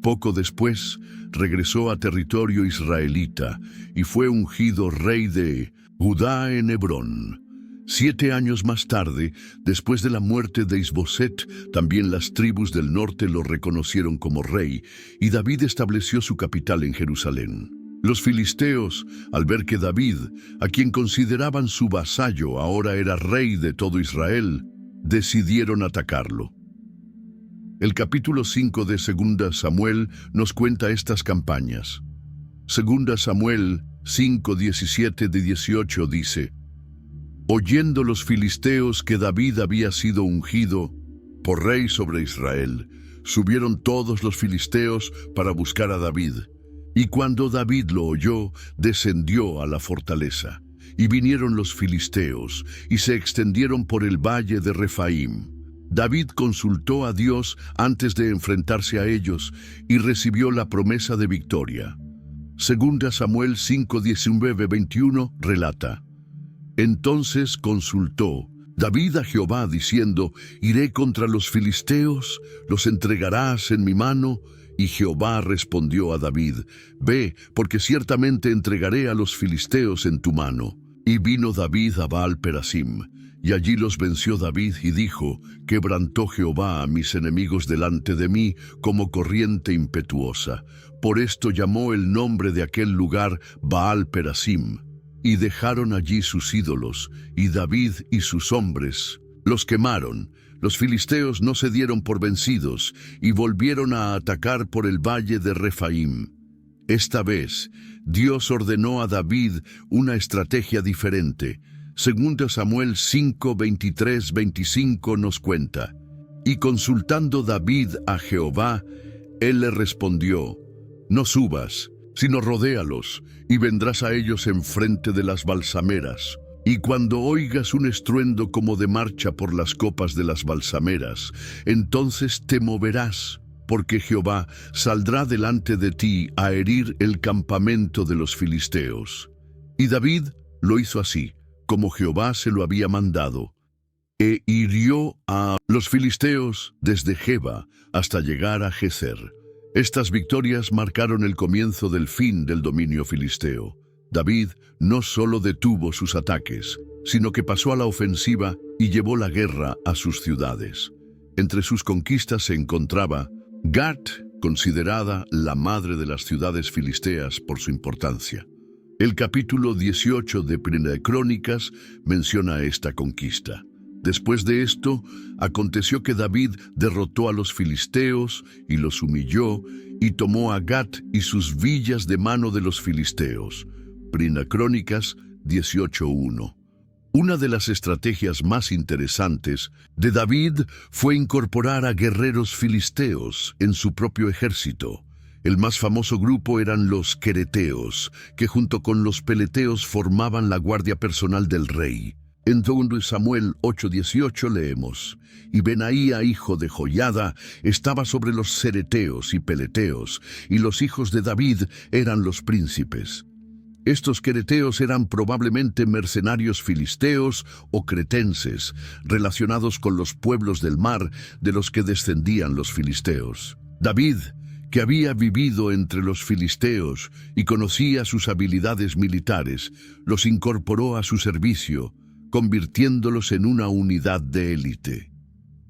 [SPEAKER 1] Poco después, regresó a territorio israelita y fue ungido rey de Judá en Hebrón. 7 años más tarde, después de la muerte de Isboset, también las tribus del norte lo reconocieron como rey, y David estableció su capital en Jerusalén. Los filisteos, al ver que David, a quien consideraban su vasallo, ahora era rey de todo Israel, decidieron atacarlo. El capítulo 5 de 2 Samuel nos cuenta estas campañas. 2 Samuel 5:17-18 dice: «Oyendo los filisteos que David había sido ungido por rey sobre Israel, subieron todos los filisteos para buscar a David. Y cuando David lo oyó, descendió a la fortaleza. Y vinieron los filisteos, y se extendieron por el valle de Refaim. David consultó a Dios antes de enfrentarse a ellos, y recibió la promesa de victoria». 2 Samuel 5:19-21 relata: «Entonces consultó David a Jehová diciendo: ¿Iré contra los filisteos? ¿Los entregarás en mi mano?» Y Jehová respondió a David: «Ve, porque ciertamente entregaré a los filisteos en tu mano». Y vino David a Baal-Perasim, y allí los venció David y dijo: «Quebrantó Jehová a mis enemigos delante de mí como corriente impetuosa». Por esto llamó el nombre de aquel lugar Baal-Perasim. Y dejaron allí sus ídolos, y David y sus hombres los quemaron. Los filisteos no se dieron por vencidos, y volvieron a atacar por el valle de Refaim. Esta vez, Dios ordenó a David una estrategia diferente. 2 Samuel 5:23-25 nos cuenta: «Y consultando David a Jehová, él le respondió: No subas, sino rodéalos, y vendrás a ellos enfrente de las balsameras. Y cuando oigas un estruendo como de marcha por las copas de las balsameras, entonces te moverás, porque Jehová saldrá delante de ti a herir el campamento de los filisteos». Y David lo hizo así, como Jehová se lo había mandado. e hirió a los filisteos desde Geba hasta llegar a Gezer. Estas victorias marcaron el comienzo del fin del dominio filisteo. David no solo detuvo sus ataques, sino que pasó a la ofensiva y llevó la guerra a sus ciudades. Entre sus conquistas se encontraba Gat, considerada la madre de las ciudades filisteas por su importancia. El capítulo 18 de Primera de Crónicas menciona esta conquista. Después de esto, aconteció que David derrotó a los filisteos y los humilló y tomó a Gat y sus villas de mano de los filisteos. Primera Crónicas 18:1. Una de las estrategias más interesantes de David fue incorporar a guerreros filisteos en su propio ejército. El más famoso grupo eran los quereteos, que junto con los peleteos formaban la guardia personal del rey. En 2 Samuel 8:18 leemos: y Benaía, hijo de Joiada, estaba sobre los cereteos y peleteos, y los hijos de David eran los príncipes. Estos quereteos eran probablemente mercenarios filisteos o cretenses, relacionados con los pueblos del mar de los que descendían los filisteos. David, que había vivido entre los filisteos y conocía sus habilidades militares, los incorporó a su servicio, convirtiéndolos en una unidad de élite.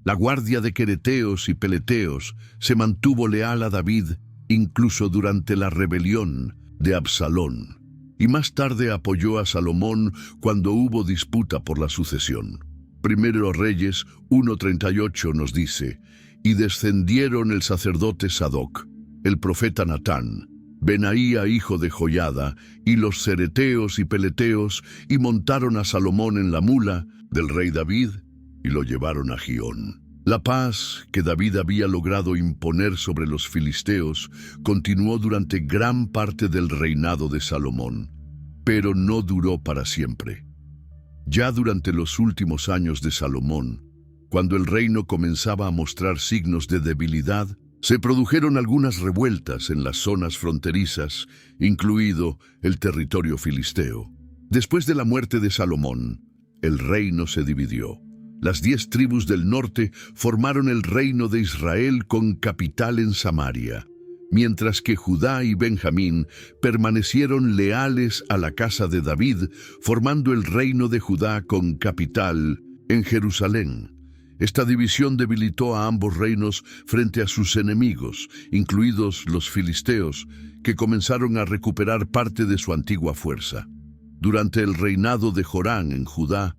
[SPEAKER 1] La guardia de quereteos y peleteos se mantuvo leal a David incluso durante la rebelión de Absalón, y más tarde apoyó a Salomón cuando hubo disputa por la sucesión. Primero Reyes 1:38 nos dice: y descendieron el sacerdote Sadoc, el profeta Natán, Benaía hijo de Joiada, y los cereteos y peleteos, y montaron a Salomón en la mula del rey David, y lo llevaron a Gión. La paz que David había logrado imponer sobre los filisteos continuó durante gran parte del reinado de Salomón, pero no duró para siempre. Ya durante los últimos años de Salomón, cuando el reino comenzaba a mostrar signos de debilidad, se produjeron algunas revueltas en las zonas fronterizas, incluido el territorio filisteo. Después de la muerte de Salomón, el reino se dividió. Las 10 tribus del norte formaron el reino de Israel con capital en Samaria, mientras que Judá y Benjamín permanecieron leales a la casa de David, formando el reino de Judá con capital en Jerusalén. Esta división debilitó a ambos reinos frente a sus enemigos, incluidos los filisteos, que comenzaron a recuperar parte de su antigua fuerza. Durante el reinado de Jorán en Judá,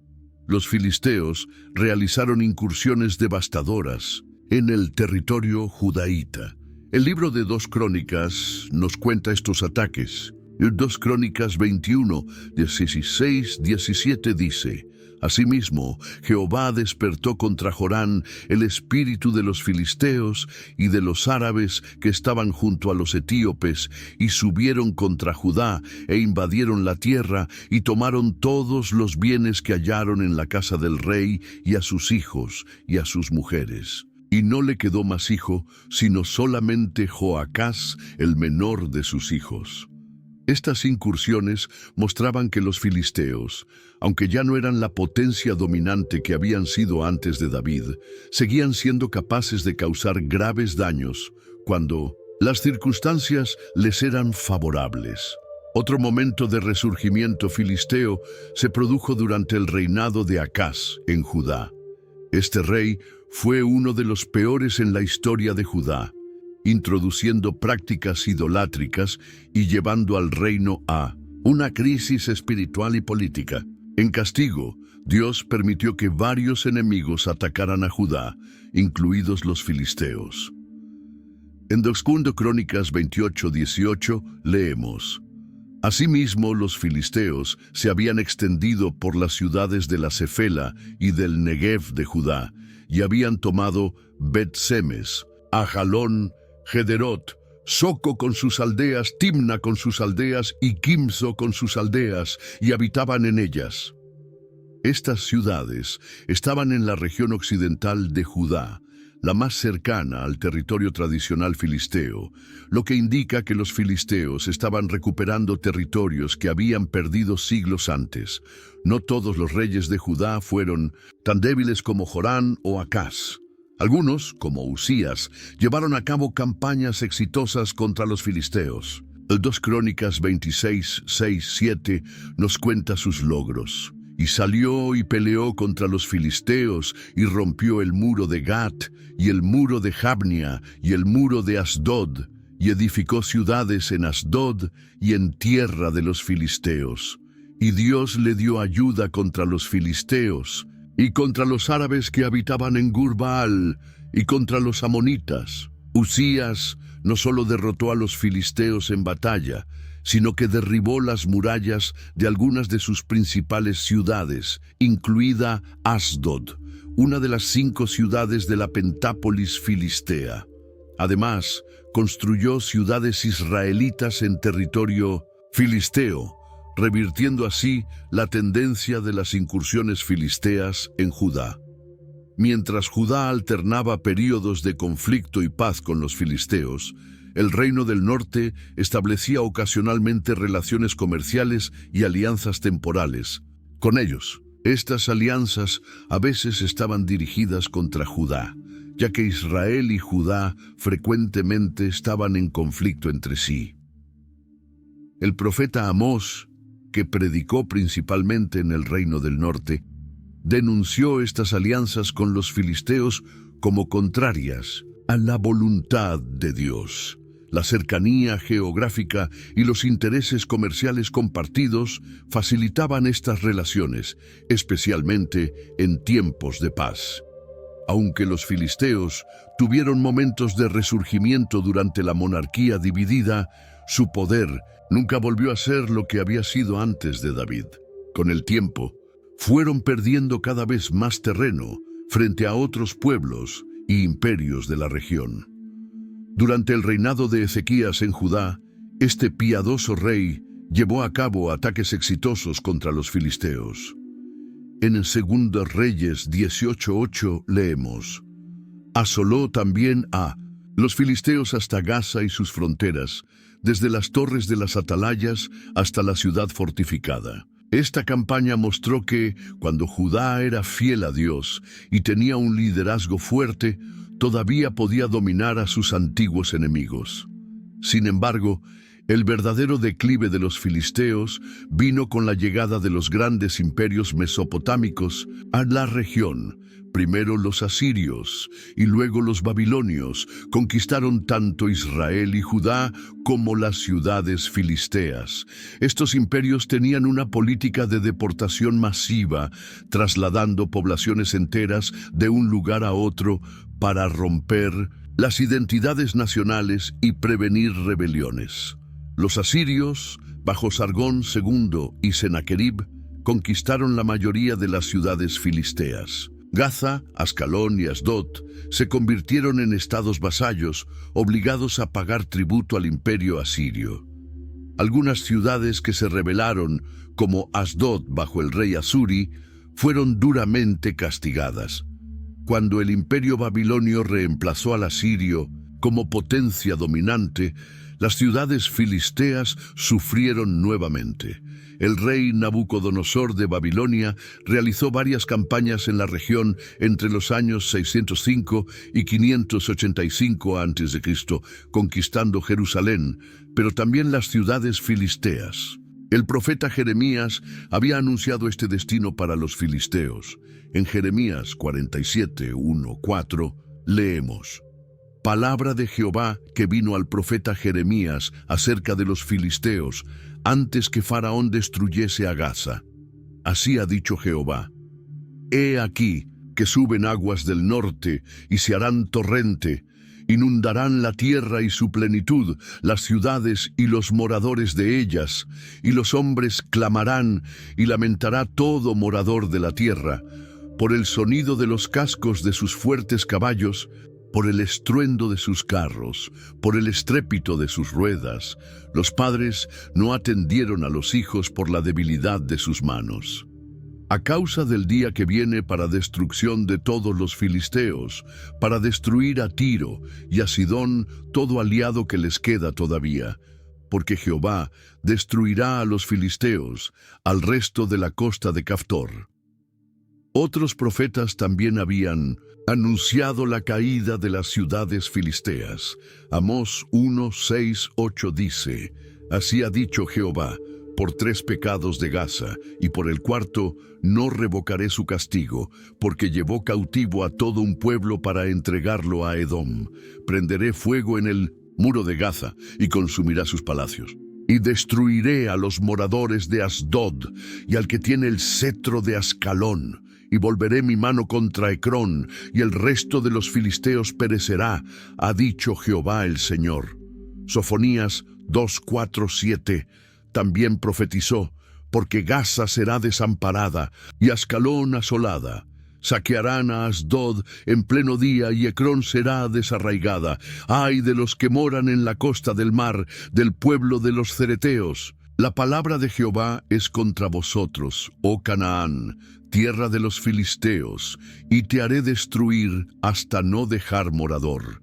[SPEAKER 1] los filisteos realizaron incursiones devastadoras en el territorio judaíta. El libro de 2 Crónicas nos cuenta estos ataques. En 2 Crónicas 21, 16-17 dice: asimismo, Jehová despertó contra Jorán el espíritu de los filisteos y de los árabes que estaban junto a los etíopes, y subieron contra Judá e invadieron la tierra y tomaron todos los bienes que hallaron en la casa del rey y a sus hijos y a sus mujeres. Y no le quedó más hijo, sino solamente Joacás, el menor de sus hijos. Estas incursiones mostraban que los filisteos, aunque ya no eran la potencia dominante que habían sido antes de David, seguían siendo capaces de causar graves daños cuando las circunstancias les eran favorables. Otro momento de resurgimiento filisteo se produjo durante el reinado de Acaz en Judá. Este rey fue uno de los peores en la historia de Judá, introduciendo prácticas idolátricas y llevando al reino a una crisis espiritual y política. En castigo, Dios permitió que varios enemigos atacaran a Judá, incluidos los filisteos. En 2 Crónicas 28:18 leemos: asimismo, los filisteos se habían extendido por las ciudades de la Cefela y del Negev de Judá, y habían tomado Bet-Semes, Ajalón, Gederot, Soco con sus aldeas, Timna con sus aldeas y Quimso con sus aldeas, y habitaban en ellas. Estas ciudades estaban en la región occidental de Judá, la más cercana al territorio tradicional filisteo, lo que indica que los filisteos estaban recuperando territorios que habían perdido siglos antes. No todos los reyes de Judá fueron tan débiles como Jorán o Acaz. Algunos, como Usías, llevaron a cabo campañas exitosas contra los filisteos. El 2 Crónicas 26, 6, 7 nos cuenta sus logros. Y salió y peleó contra los filisteos, y rompió el muro de Gat, y el muro de Jabnia, y el muro de Asdod, y edificó ciudades en Asdod y en tierra de los filisteos. Y Dios le dio ayuda contra los filisteos, y contra los árabes que habitaban en Gur-Baal, y contra los amonitas. Usías no solo derrotó a los filisteos en batalla, sino que derribó las murallas de algunas de sus principales ciudades, incluida Asdod, una de las 5 ciudades de la Pentápolis filistea. Además, construyó ciudades israelitas en territorio filisteo, revirtiendo así la tendencia de las incursiones filisteas en Judá. Mientras Judá alternaba períodos de conflicto y paz con los filisteos, el reino del norte establecía ocasionalmente relaciones comerciales y alianzas temporales. Con ellos, estas alianzas a veces estaban dirigidas contra Judá, ya que Israel y Judá frecuentemente estaban en conflicto entre sí. El profeta Amós, que predicó principalmente en el reino del norte, denunció estas alianzas con los filisteos como contrarias a la voluntad de Dios. La cercanía geográfica y los intereses comerciales compartidos facilitaban estas relaciones, especialmente en tiempos de paz. Aunque los filisteos tuvieron momentos de resurgimiento durante la monarquía dividida, su poder nunca volvió a ser lo que había sido antes de David. Con el tiempo, fueron perdiendo cada vez más terreno frente a otros pueblos y imperios de la región. Durante el reinado de Ezequías en Judá, este piadoso rey llevó a cabo ataques exitosos contra los filisteos. En 2 Reyes 18:8 leemos: asoló también a los filisteos hasta Gaza y sus fronteras, desde las torres de las atalayas hasta la ciudad fortificada. Esta campaña mostró que, cuando Judá era fiel a Dios y tenía un liderazgo fuerte, todavía podía dominar a sus antiguos enemigos. Sin embargo, el verdadero declive de los filisteos vino con la llegada de los grandes imperios mesopotámicos a la región. Primero los asirios y luego los babilonios conquistaron tanto Israel y Judá como las ciudades filisteas. Estos imperios tenían una política de deportación masiva, trasladando poblaciones enteras de un lugar a otro para romper las identidades nacionales y prevenir rebeliones. Los asirios, bajo Sargón II y Sennacherib, conquistaron la mayoría de las ciudades filisteas. Gaza, Ascalón y Asdod se convirtieron en estados vasallos, obligados a pagar tributo al imperio asirio. Algunas ciudades que se rebelaron, como Asdod bajo el rey Asuri, fueron duramente castigadas. Cuando el imperio babilonio reemplazó al asirio como potencia dominante, las ciudades filisteas sufrieron nuevamente. El rey Nabucodonosor de Babilonia realizó varias campañas en la región entre los años 605 y 585 a.C., conquistando Jerusalén, pero también las ciudades filisteas. El profeta Jeremías había anunciado este destino para los filisteos. En Jeremías 47, 1, 4, leemos: palabra de Jehová que vino al profeta Jeremías acerca de los filisteos, antes que Faraón destruyese a Gaza. Así ha dicho Jehová: he aquí que suben aguas del norte y se harán torrente, inundarán la tierra y su plenitud, las ciudades y los moradores de ellas, y los hombres clamarán y lamentará todo morador de la tierra, por el sonido de los cascos de sus fuertes caballos, por el estruendo de sus carros, por el estrépito de sus ruedas. Los padres no atendieron a los hijos por la debilidad de sus manos. a causa del día que viene para destrucción de todos los filisteos, para destruir a Tiro y a Sidón todo aliado que les queda todavía, porque Jehová destruirá a los filisteos, al resto de la costa de Caftor. Otros profetas también habían anunciado la caída de las ciudades filisteas. Amós 1, 6, 8 dice: Así ha dicho Jehová, por 3 pecados de Gaza, y por el 4 no revocaré su castigo, porque llevó cautivo a todo un pueblo para entregarlo a Edom. Prenderé fuego en el muro de Gaza, y consumirá sus palacios. Y destruiré a los moradores de Asdod, y al que tiene el cetro de Ascalón, y volveré mi mano contra Ecrón, y el resto de los filisteos perecerá, ha dicho Jehová el Señor. Sofonías 2, 4, 7 también profetizó: porque Gaza será desamparada y Ascalón asolada. Saquearán a Asdod en pleno día y Ecrón será desarraigada. ¡Ay de los que moran en la costa del mar, del pueblo de los cereteos! La palabra de Jehová es contra vosotros, oh Canaán, tierra de los filisteos, y te haré destruir hasta no dejar morador.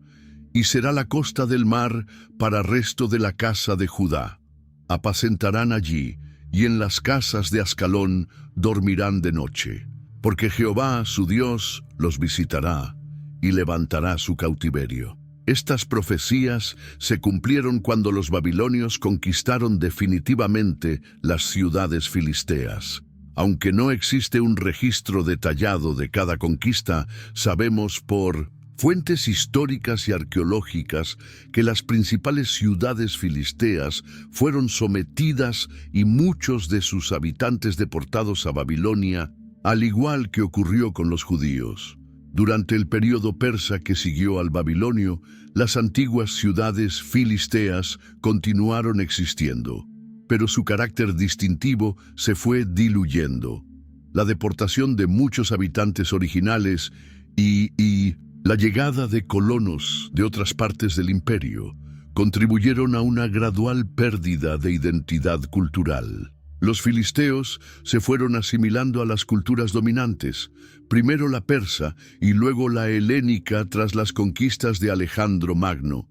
[SPEAKER 1] Y será la costa del mar para resto de la casa de Judá. Apacentarán allí, y en las casas de Ascalón dormirán de noche. Porque Jehová, su Dios, los visitará, y levantará su cautiverio. Estas profecías se cumplieron cuando los babilonios conquistaron definitivamente las ciudades filisteas. Aunque no existe un registro detallado de cada conquista, sabemos por fuentes históricas y arqueológicas que las principales ciudades filisteas fueron sometidas y muchos de sus habitantes deportados a Babilonia, al igual que ocurrió con los judíos. Durante el período persa que siguió al babilonio, las antiguas ciudades filisteas continuaron existiendo, pero su carácter distintivo se fue diluyendo. La deportación de muchos habitantes originales y la llegada de colonos de otras partes del imperio contribuyeron a una gradual pérdida de identidad cultural. Los filisteos se fueron asimilando a las culturas dominantes, primero la persa y luego la helénica tras las conquistas de Alejandro Magno.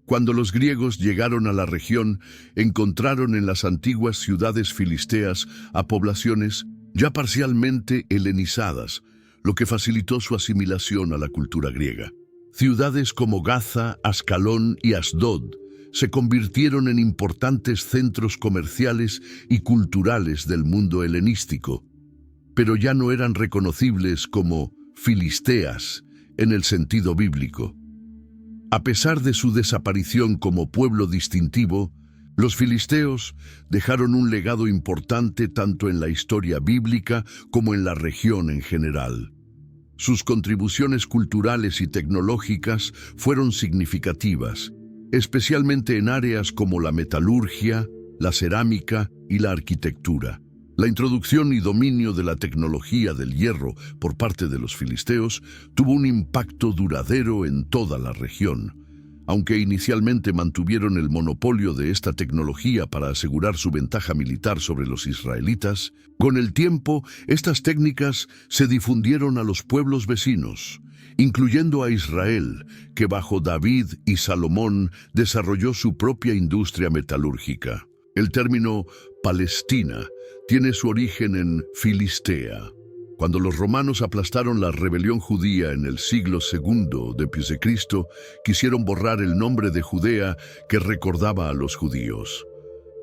[SPEAKER 1] Cuando los griegos llegaron a la región, encontraron en las antiguas ciudades filisteas a poblaciones ya parcialmente helenizadas, lo que facilitó su asimilación a la cultura griega. Ciudades como Gaza, Ascalón y Asdod se convirtieron en importantes centros comerciales y culturales del mundo helenístico, pero ya no eran reconocibles como filisteas en el sentido bíblico. A pesar de su desaparición como pueblo distintivo, los filisteos dejaron un legado importante tanto en la historia bíblica como en la región en general. Sus contribuciones culturales y tecnológicas fueron significativas, especialmente en áreas como la metalurgia, la cerámica y la arquitectura. La introducción y dominio de la tecnología del hierro por parte de los filisteos tuvo un impacto duradero en toda la región. Aunque inicialmente mantuvieron el monopolio de esta tecnología para asegurar su ventaja militar sobre los israelitas, con el tiempo estas técnicas se difundieron a los pueblos vecinos, incluyendo a Israel, que bajo David y Salomón desarrolló su propia industria metalúrgica. El término Palestina tiene su origen en Filistea. Cuando los romanos aplastaron la rebelión judía en el siglo II d.C., quisieron borrar el nombre de Judea que recordaba a los judíos.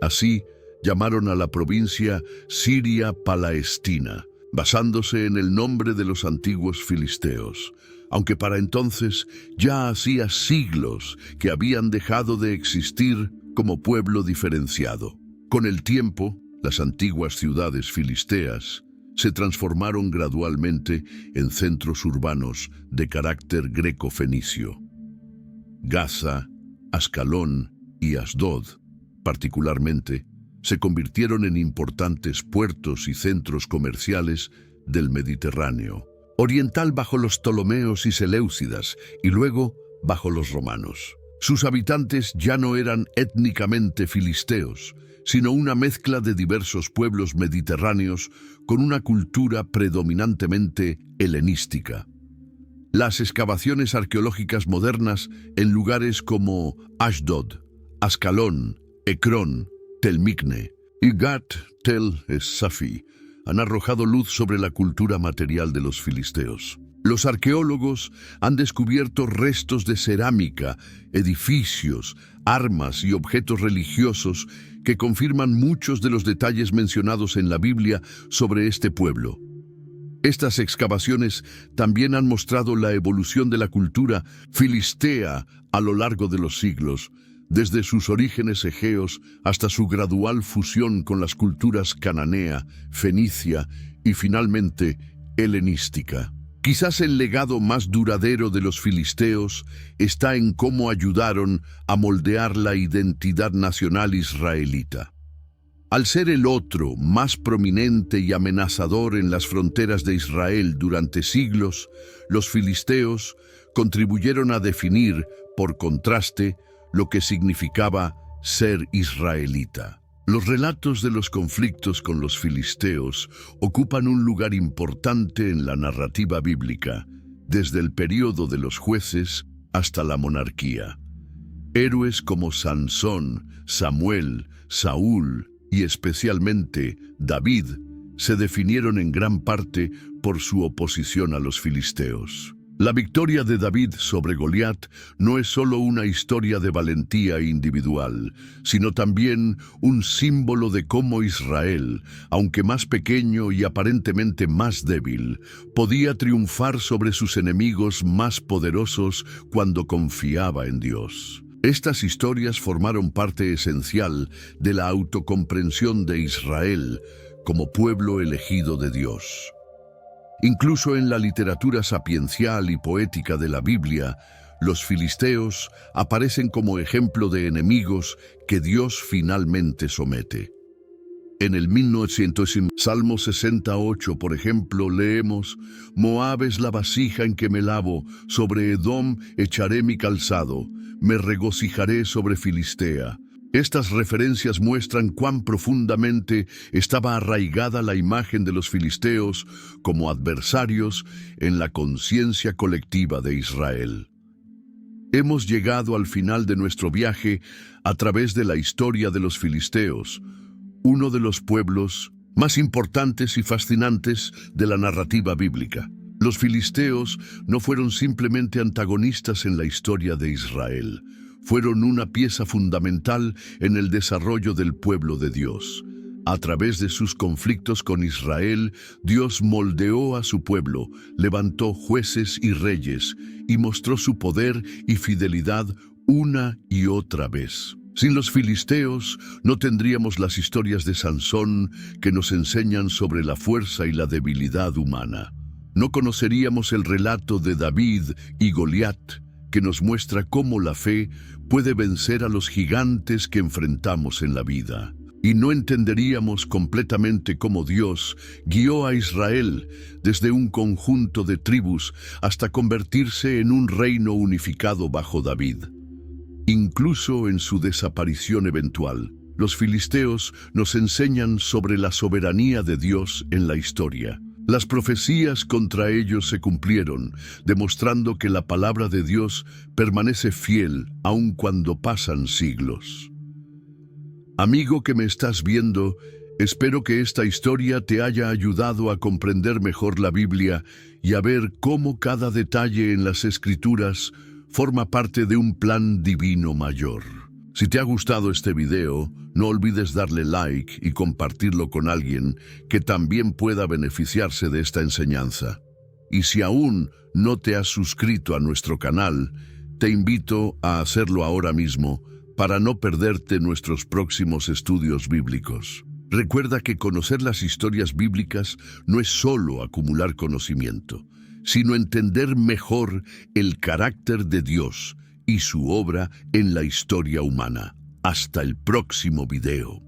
[SPEAKER 1] Así, llamaron a la provincia Siria Palestina, basándose en el nombre de los antiguos filisteos, aunque para entonces ya hacía siglos que habían dejado de existir como pueblo diferenciado. Con el tiempo, las antiguas ciudades filisteas se transformaron gradualmente en centros urbanos de carácter greco-fenicio. Gaza, Ascalón y Asdod, particularmente, se convirtieron en importantes puertos y centros comerciales del Mediterráneo oriental bajo los Ptolomeos y Seleucidas y luego bajo los romanos. Sus habitantes ya no eran étnicamente filisteos, sino una mezcla de diversos pueblos mediterráneos con una cultura predominantemente helenística. Las excavaciones arqueológicas modernas en lugares como Ashdod, Ascalón, Ecrón, Telmicne y Gat Tel Es-Safi han arrojado luz sobre la cultura material de los filisteos. Los arqueólogos han descubierto restos de cerámica, edificios, armas y objetos religiosos que confirman muchos de los detalles mencionados en la Biblia sobre este pueblo. Estas excavaciones también han mostrado la evolución de la cultura filistea a lo largo de los siglos, desde sus orígenes egeos hasta su gradual fusión con las culturas cananea, fenicia y finalmente helenística. Quizás el legado más duradero de los filisteos está en cómo ayudaron a moldear la identidad nacional israelita. Al ser el otro más prominente y amenazador en las fronteras de Israel durante siglos, los filisteos contribuyeron a definir, por contraste, lo que significaba ser israelita. Los relatos de los conflictos con los filisteos ocupan un lugar importante en la narrativa bíblica, desde el período de los jueces hasta la monarquía. Héroes como Sansón, Samuel, Saúl y especialmente David se definieron en gran parte por su oposición a los filisteos. La victoria de David sobre Goliat no es solo una historia de valentía individual, sino también un símbolo de cómo Israel, aunque más pequeño y aparentemente más débil, podía triunfar sobre sus enemigos más poderosos cuando confiaba en Dios. Estas historias formaron parte esencial de la autocomprensión de Israel como pueblo elegido de Dios. Incluso en la literatura sapiencial y poética de la Biblia, los filisteos aparecen como ejemplo de enemigos que Dios finalmente somete. En el 1900, Salmo 68, por ejemplo, leemos: Moab es la vasija en que me lavo, sobre Edom echaré mi calzado, me regocijaré sobre Filistea. Estas referencias muestran cuán profundamente estaba arraigada la imagen de los filisteos como adversarios en la conciencia colectiva de Israel. Hemos llegado al final de nuestro viaje a través de la historia de los filisteos, uno de los pueblos más importantes y fascinantes de la narrativa bíblica. Los filisteos no fueron simplemente antagonistas en la historia de Israel. Fueron una pieza fundamental en el desarrollo del pueblo de Dios. A través de sus conflictos con Israel, Dios moldeó a su pueblo, levantó jueces y reyes, y mostró su poder y fidelidad una y otra vez. Sin los filisteos, no tendríamos las historias de Sansón que nos enseñan sobre la fuerza y la debilidad humana. No conoceríamos el relato de David y Goliat, que nos muestra cómo la fe puede vencer a los gigantes que enfrentamos en la vida. Y no entenderíamos completamente cómo Dios guió a Israel desde un conjunto de tribus hasta convertirse en un reino unificado bajo David. Incluso en su desaparición eventual, los filisteos nos enseñan sobre la soberanía de Dios en la historia. Las profecías contra ellos se cumplieron, demostrando que la palabra de Dios permanece fiel aun cuando pasan siglos. Amigo que me estás viendo, espero que esta historia te haya ayudado a comprender mejor la Biblia y a ver cómo cada detalle en las Escrituras forma parte de un plan divino mayor. Si te ha gustado este video, no olvides darle like y compartirlo con alguien que también pueda beneficiarse de esta enseñanza. Y si aún no te has suscrito a nuestro canal, te invito a hacerlo ahora mismo para no perderte nuestros próximos estudios bíblicos. Recuerda que conocer las historias bíblicas no es solo acumular conocimiento, sino entender mejor el carácter de Dios y su obra en la historia humana. Hasta el próximo video.